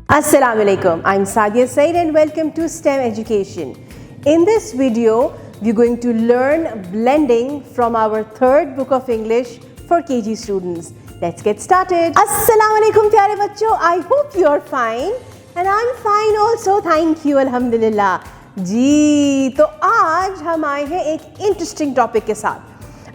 Assalamu alaikum. I'm Sadia Said and welcome to STEM Education. In this video, we're going to learn blending from our third book of English for KG students. Let's get started. Assalamu alaikum प्यारे बच्चों. I hope you are fine and I'm fine also. Thank you. Alhamdulillah. जी तो आज हम आए हैं एक interesting topic के साथ.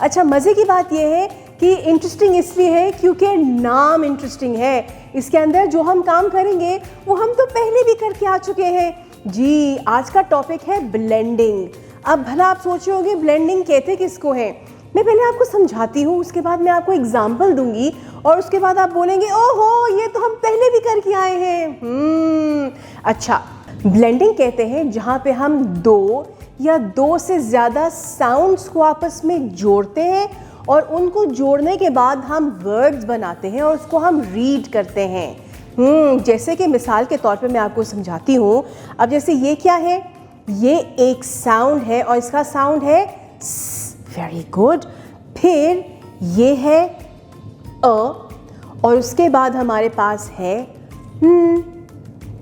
अच्छा, मज़े की बात यह है कि इंटरेस्टिंग इसलिए है क्योंकि नाम इंटरेस्टिंग है. इसके अंदर जो हम काम करेंगे वो हम तो पहले भी करके आ चुके हैं. जी, आज का टॉपिक है ब्लेंडिंग. अब भला आप सोच रहे होंगे ब्लेंडिंग कहते किसको हैं. मैं पहले आपको समझाती हूँ, उसके बाद मैं आपको एग्जाम्पल दूंगी और उसके बाद आप बोलेंगे ओहो ये तो हम पहले भी करके आए हैं. अच्छा, ब्लेंडिंग कहते हैं जहाँ पे हम दो या दो से ज़्यादा साउंड्स को आपस में जोड़ते हैं और उनको जोड़ने के बाद हम वर्ड्स बनाते हैं और उसको हम रीड करते हैं. जैसे कि मिसाल के तौर पे मैं आपको समझाती हूँ. अब जैसे ये क्या है, ये एक साउंड है और इसका साउंड है वेरी गुड. फिर ये है अ और उसके बाद हमारे पास है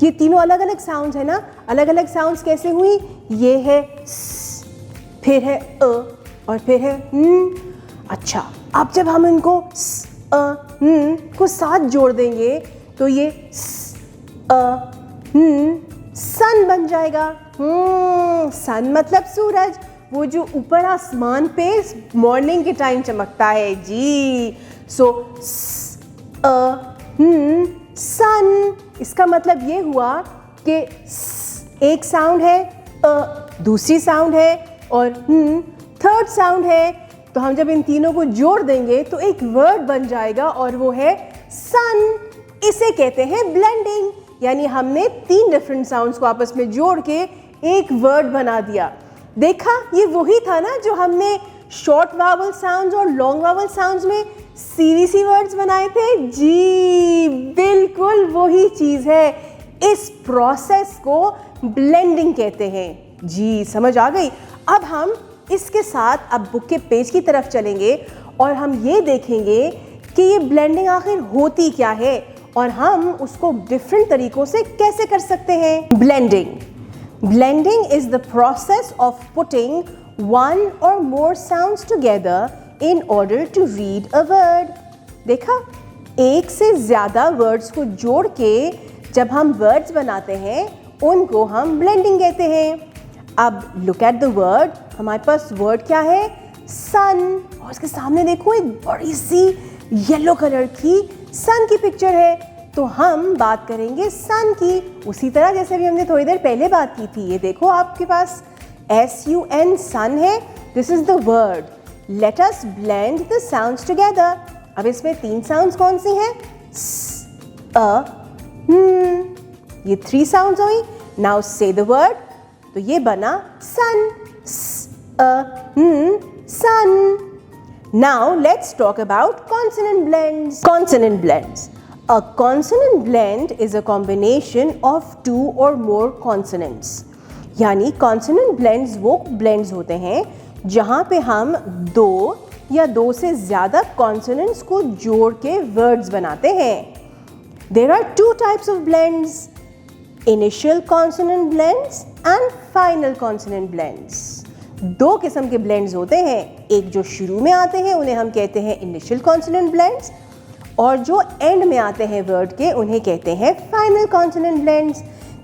ये तीनों अलग अलग साउंड्स है ना. अलग अलग साउंड्स कैसे हुई, ये है फिर है अ और फिर है अच्छा, अब जब हम इनको को साथ जोड़ देंगे तो ये सन बन जाएगा. सन मतलब सूरज, वो जो ऊपर आसमान पे मॉर्निंग के टाइम चमकता है. जी, सो सन, इसका मतलब ये हुआ कि एक साउंड है दूसरी साउंड है और थर्ड साउंड है. तो हम जब इन तीनों को जोड़ देंगे तो एक वर्ड बन जाएगा और वो है सन. इसे कहते हैं ब्लेंडिंग. यानी हमने तीन डिफरेंट साउंड्स को आपस में जोड़ के एक वर्ड बना दिया. देखा, ये वही था ना जो हमने शॉर्ट वावल साउंड्स और लॉन्ग वावल साउंड्स में सीरीसी वर्ड्स बनाए थे. जी बिल्कुल वही चीज़ है. इस प्रोसेस को ब्लेंडिंग कहते हैं. जी समझ आ गई. अब हम इसके साथ अब बुक के पेज की तरफ चलेंगे और हम ये देखेंगे कि ये ब्लेंडिंग आखिर होती क्या है और हम उसको डिफरेंट तरीकों से कैसे कर सकते हैं. Blending is the process of putting one or more sounds together in order to read a word. देखा, एक से ज़्यादा वर्ड्स को जोड़ के जब हम वर्ड्स बनाते हैं उनको हम ब्लेंडिंग कहते हैं. अब लुक एट द वर्ड. हमारे पास वर्ड क्या है, सन, और उसके सामने देखो एक बड़ी सी येलो कलर की सन की पिक्चर है. तो हम बात करेंगे सन की, उसी तरह जैसे भी हमने थोड़ी देर पहले बात की थी. ये देखो आपके पास sun, sun है. This is the word. Let us blend the sounds together. अब इसमें तीन साउंड्स कौन सी हैं, ये थ्री साउंड्स हुई. Now say the word. तो ये बना sun. Sun. Now let's talk about consonant blends. Consonant blends. A consonant blend is a combination of two or more consonants. यानी कॉन्सोनेंट ब्लेंड्स वो ब्लेंड्स होते हैं जहाँ पे हम दो या दो से ज़्यादा कॉन्सोनेंट्स को जोड़ के वर्ड्स बनाते हैं. There are two types of blends: initial consonant blends and final consonant blends. दो किस्म के ब्लेंड्स होते हैं. एक जो शुरू में आते हैं उन्हें हम कहते हैं initial consonant blends और जो एंड में आते हैं वर्ड के उन्हें कहते हैं फाइनल कॉन्सोनेंट ब्लेंड्स.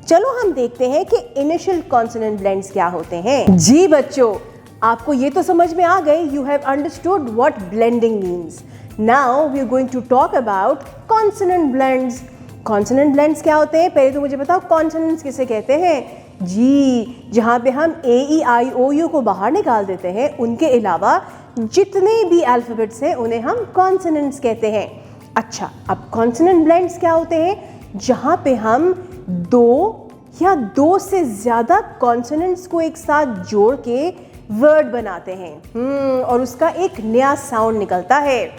चलो हम देखते हैं कि इनिशियल कॉन्सोनेंट ब्लेंड्स क्या होते हैं. जी बच्चों, आपको ये तो समझ में आ गए. You have understood what blending means. Now we are going to talk about consonant blends. Consonant blends क्या होते हैं, पहले तो मुझे बताओ कॉन्सोनेंट्स किसे कहते हैं. जी, जहाँ पे हम AEIOU को बाहर निकाल देते हैं उनके अलावा जितने भी अल्फ़ाबेट्स हैं उन्हें हम कॉन्सोनेंट्स कहते हैं. अच्छा, अब कॉन्सोनेंट ब्लेंड्स क्या होते हैं, जहाँ पे हम दो या दो से ज़्यादा कॉन्सोनेंट्स को एक साथ जोड़ के वर्ड बनाते हैं और उसका एक नया साउंड निकलता है.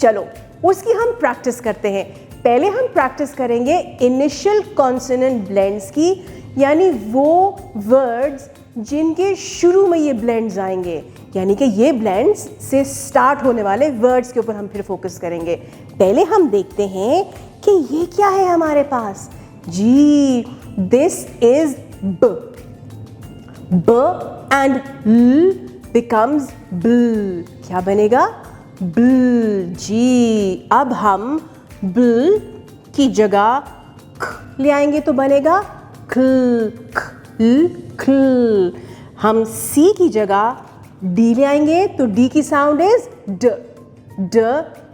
चलो उसकी हम प्रैक्टिस करते हैं. पहले हम प्रैक्टिस करेंगे इनिशियल कॉन्सोनेंट ब्लेंड्स की, यानी वो वर्ड्स जिनके शुरू में ये ब्लेंड्स आएंगे. यानी कि ये ब्लेंड्स से स्टार्ट होने वाले वर्ड्स के ऊपर हम फिर फोकस करेंगे. पहले हम देखते हैं कि ये क्या है हमारे पास. जी, this is b. B and l becomes bl. क्या बनेगा? bl. जी, अब हम bl की जगह ख ले आएंगे तो बनेगा खल, खल, खल. हम c की जगह d ले आएंगे तो d की साउंड इज ड, ड,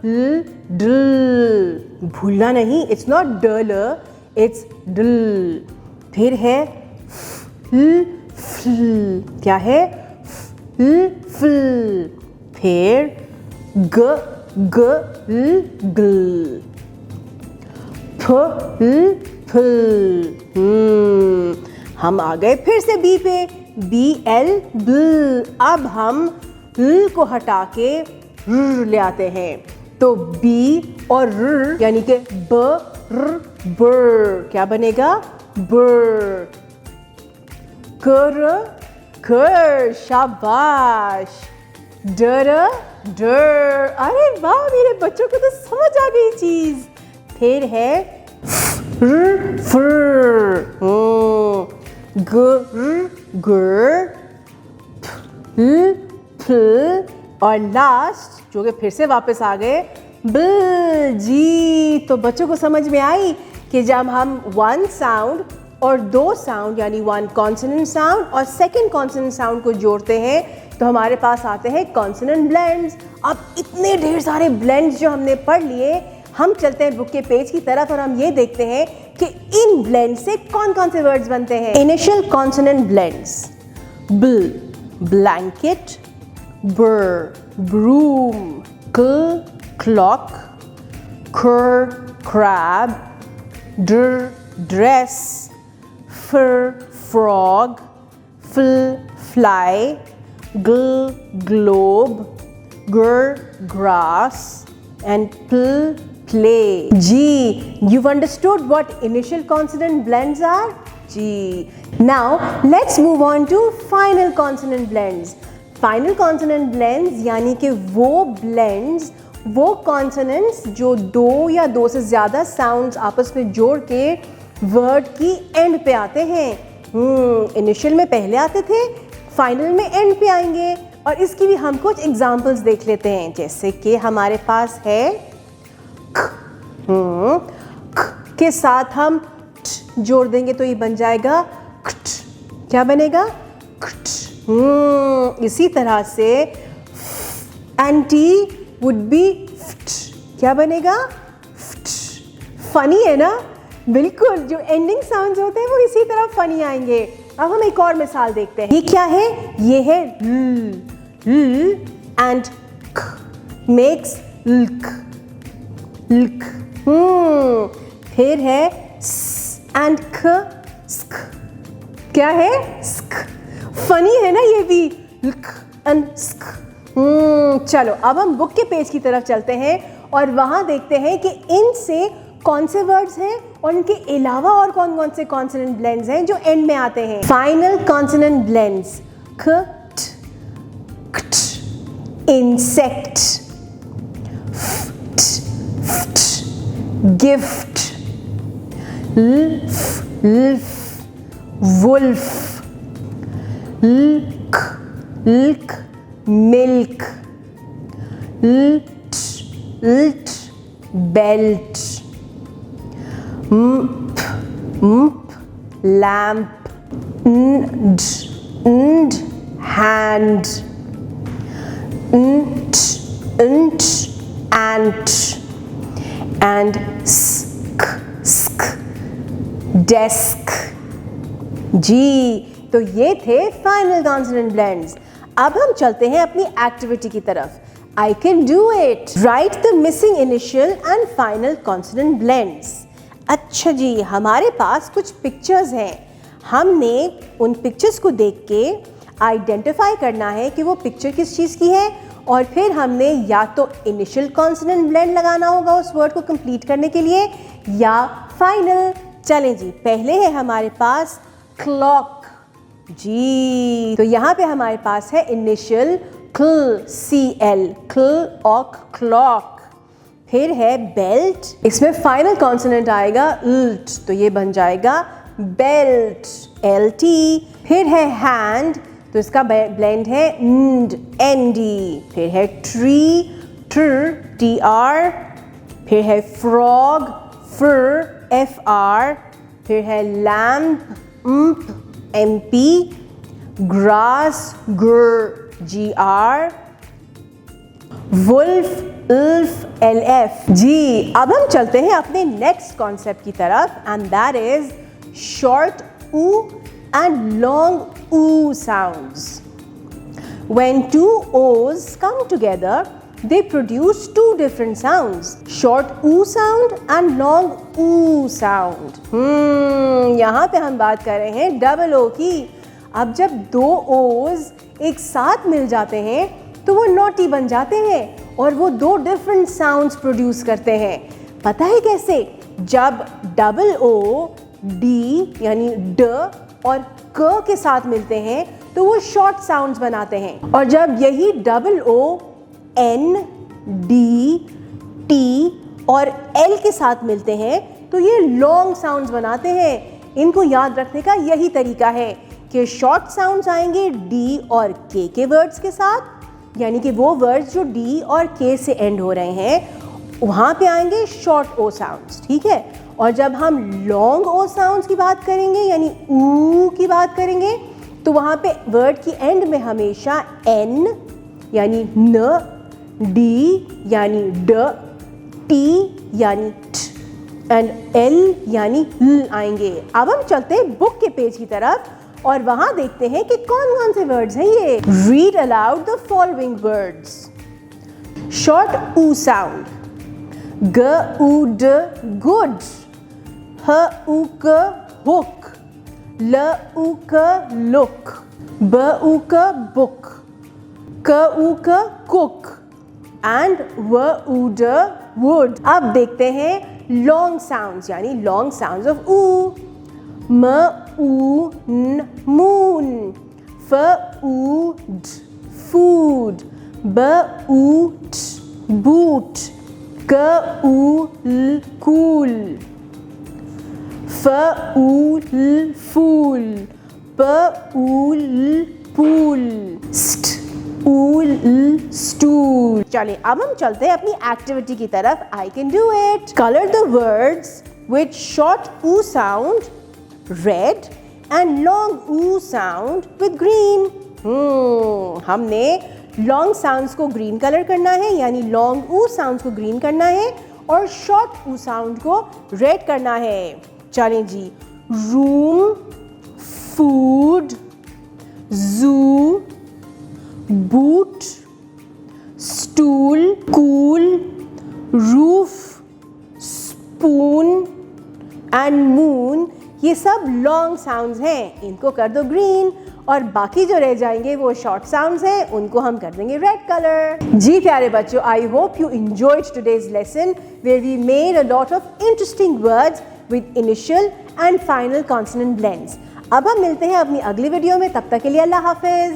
ल, डल. भूलना नहीं, इट्स नॉट डल, इट्स डल. फिर है फ्ल, फ्ल. क्या है? फ्ल, फ्ल. फिर ग, ग, ल, गल. फ, ल, फल. हम आ गए फिर से बी पे. बी एल बल. अब हम ल को हटा के र ले आते हैं तो बी और र यानी कि ब, र, बर. क्या बनेगा? बर. कर, कर. शाबाश. डर, डर. अरे वाह, मेरे बच्चों को तो समझ आ गई चीज. फिर है फ्र, फ्र. गर, गर. फ्ल, फ्ल. और लास्ट जो कि फिर से वापस आ गए ब. जी, तो बच्चों को समझ में आई कि जब हम वन साउंड और दो साउंड यानी वन कॉन्सोनेंट साउंड और सेकंड कॉन्सोनेंट साउंड को जोड़ते हैं तो हमारे पास आते हैं कॉन्सोनेंट ब्लेंड्स. अब इतने ढेर सारे ब्लेंड्स जो हमने पढ़ लिए, हम चलते हैं बुक के पेज की तरफ और हम ये देखते हैं कि इन ब्लेंड से कौन कौन से वर्ड्स बनते हैं. Initial consonant blends. ब्ल, ब्लैंकेट. ब्र, ब्रूम. क्ल, क्लॉक. क्र, क्रैब. ड्र, ड्रेस. फ्र, फ्रॉग. फ्ल, फ्लाई. ग्ल, ग्लोब. गर, grass. And pl, play. G, you've understood what initial consonant blends are? G. Now let's move on to final consonant blends. Final consonant blends यानी कि वो blends, वो consonants जो दो या दो से ज़्यादा sounds आपस में जोड़ के word की end पे आते हैं. Initial में पहले आते थे, final में end पे आएंगे. और इसकी भी हम कुछ एग्जाम्पल्स देख लेते हैं. जैसे कि हमारे पास है ख. ख के साथ हम ट जोड़ देंगे तो ये बन जाएगा खट. क्या बनेगा? खट. इसी तरह से एंटी वुड बी फ्ट. क्या बनेगा? फ्ट. फनी है ना? बिल्कुल, जो एंडिंग साउंड्स होते हैं वो इसी तरह फनी आएंगे. अब हम एक और मिसाल देखते हैं. ये क्या है? ये है ल. L and k makes lk, lk. फिर है s and k, sk. क्या है? sk. फनी है ना ये भी? lk and sk. चलो अब हम बुक के पेज की तरफ चलते हैं और वहां देखते हैं कि इनसे कौन से वर्ड्स हैं और इनके अलावा और कौन कौन से कॉन्सोनेंट ब्लेंड्स हैं जो एंड में आते हैं. Final consonant blends. ख, insect. Ft, ft. Gift. Lf, lf. Wolf. Lk, lk. Milk. Lt, lt. Belt. Mp, mp. Lamp. Nd, nd. Hand. Nt, nt, ant. And sk, sk, desk. जी, तो ये थे final consonant blends. अब हम चलते हैं अपनी activity की तरफ. I can do it. Write the missing initial and final consonant blends. अच्छा जी, हमारे पास कुछ पिक्चर्स हैं. हमने उन पिक्चर्स को देख के आइडेंटिफाई करना है कि वो पिक्चर किस चीज़ की है और फिर हमने या तो इनिशियल कॉन्सोनेंट ब्लेंड लगाना होगा उस वर्ड को कंप्लीट करने के लिए या फाइनल. चलें जी, पहले है हमारे पास क्लॉक. जी, तो यहाँ पे हमारे पास है इनिशियल क्ल, CL, क्ल, ऑक, क्लॉक. फिर है बेल्ट, इसमें फाइनल कॉन्सोनेंट आएगा ल्ट, तो ये बन जाएगा बेल्ट, LT। फिर है हैंड, तो इसका ब्लेंड है nd, ND। फिर है ट्री, ट्र, TR। फिर है फ्रॉग, फ्र, FR। फिर है लैम्प, MP। ग्रास, ग्र, GR। वुल्फ, उल्फ, LF। जी, अब हम चलते हैं अपने नेक्स्ट कॉन्सेप्ट की तरफ, and that is short oo and long oo sounds. When two o's come together, they produce two different sounds, short oo sound and long oo sound. यहाँ पे हम बात कर रहे हैं डबल ओ की। अब जब दो ओ's एक साथ मिल जाते हैं तो वो नॉटी बन जाते हैं और वो दो डिफरेंट साउंड्स प्रोड्यूस करते हैं। पता है कैसे? जब डबल ओ डी यानी ड और क के साथ मिलते हैं तो वो शॉर्ट साउंड्स बनाते हैं, और जब यही double o n, d, t और एल के साथ मिलते हैं तो ये लॉन्ग साउंड्स बनाते हैं। इनको याद रखने का यही तरीका है कि शॉर्ट साउंड्स आएंगे डी और के वर्ड्स के साथ, यानी कि वो वर्ड्स जो डी और के से एंड हो रहे हैं वहाँ पे आएंगे शॉर्ट ओ साउंड्स, ठीक है। और जब हम लॉन्ग ओ साउंड्स की बात करेंगे यानी ऊ की बात करेंगे तो वहाँ पे वर्ड की एंड में हमेशा एन यानी न, डी यानी ड, टी यानी ट एंड एल यानी ल आएंगे। अब हम चलते हैं बुक के पेज की तरफ और वहाँ देखते हैं कि कौन कौन से वर्ड्स हैं ये। Read aloud the following words. Short ऊ साउंड, ग उ ड गुड, ह उ क हुक, ल उ क लुक, ब उ क बुक, क उ क कुक एंड व उ ड वुड। अब देखते हैं लॉन्ग साउंड्स यानी लॉन्ग साउंड्स ऑफ ऊ। म ऊ न मून, फ ऊ ड फूड, ब ऊ ट बूट, क उ ल कूल, फ ऊ ल फूल, प ऊ ल पूल, स्ट ऊ ल स्टूल। चलिए अब हम चलते हैं अपनी एक्टिविटी की तरफ। I can do it. Colour the words with short ऊ साउंड रेड एंड लॉन्ग ऊ साउंड विथ ग्रीन। हमने लॉन्ग साउंड्स को ग्रीन कलर करना है यानी लॉन्ग ऊ साउंड्स को ग्रीन करना है और शॉर्ट ऊ साउंड को रेड करना है। चलें जी। रूम, फूड, जू, boot, stool, cool, roof, spoon and moon, ये सब लॉन्ग साउंड्स हैं, इनको कर दो ग्रीन, और बाकी जो रह जाएंगे वो शॉर्ट साउंड्स हैं, उनको हम कर देंगे रेड कलर। जी प्यारे बच्चों, I hope you enjoyed today's lesson where we made a lot of interesting words with initial and final consonant blends. अब हम मिलते हैं अपनी अगली वीडियो में, तब तक के लिए अल्लाह हाफिज।